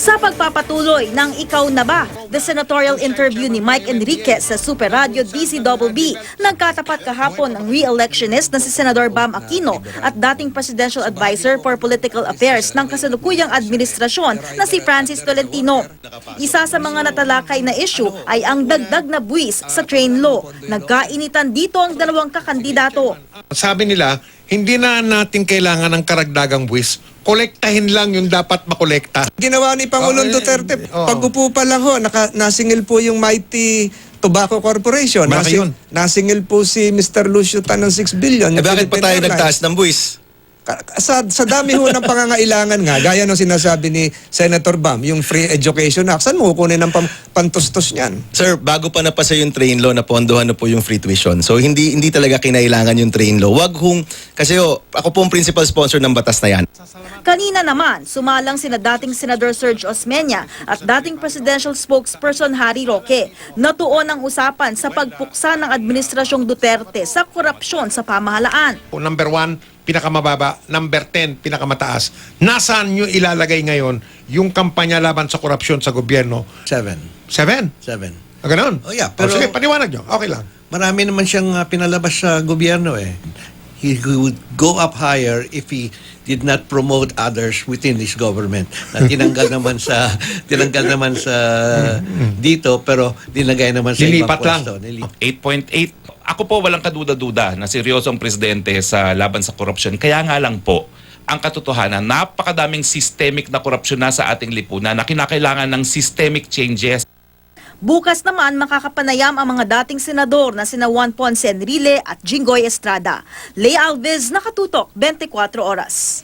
Sa pagpapatuloy ng Ikaw na Ba, the senatorial interview ni Mike Enriquez sa Super Radio DCBB, nagkatapat kahapon ang re-electionist na si Senador Bam Aquino at dating Presidential Advisor for Political Affairs ng kasalukuyang administrasyon na si Francis Tolentino. Isa sa mga natalakay na issue ay ang dagdag na buwis sa train law. Nagkainitan dito ang dalawang kakandidato. Sabi nila, hindi na natin kailangan ng karagdagang buwis. Kolektahin lang yung dapat makolekta. Ginawa ni Pangulong Duterte, pag-upo pa lang ho, nasingil po yung Mighty Tobacco Corporation. Malaki yun. Nasingil po si Mr. Lucio Tan ng 6 billion. Bakit pa tayo nagtaas ng buwis? Sa dami ho ng pangangailangan nga, gaya ng sinasabi ni Senator Bam, yung Free Education Act, saan mo kukunin ng pantustos niyan? Sir, bago pa napasa yung train law, napondohan na po yung free tuition. So hindi talaga kinailangan yung train law. Wag hong, kasi ako po ang principal sponsor ng batas na yan. Kanina naman, sumalang sina dating Senador Serge Osmeña at dating Presidential Spokesperson Harry Roque. Natuon ang usapan sa pagpuksa ng Administrasyong Duterte sa korupsyon sa pamahalaan. Number 1, pinakamababa. Number 10, pinakamataas. Nasaan nyo ilalagay ngayon yung kampanya laban sa korupsyon sa gobyerno? 7. 7? Ganon? Oh yeah, Pero, pero sige, paniwanag nyo. Okay lang. marami naman siyang pinalabas sa gobyerno eh. He would go up higher if he did not promote others within his government. Na tinanggal naman sa dito pero dinagay naman sa Lilipat ibang lang. pwesto. 8.8. Ako po walang kaduda-duda na seryosong presidente sa laban sa korupsyon. Kaya nga lang po, ang katotohanan, napakadaming systemic na korupsyon na sa ating lipunan na kinakailangan ng systemic changes. Bukas naman makakapanayam ang mga dating senador na sina Juan Ponce Enrile at Jinggoy Estrada. Lea Alves, Nakatutok, 24 Oras.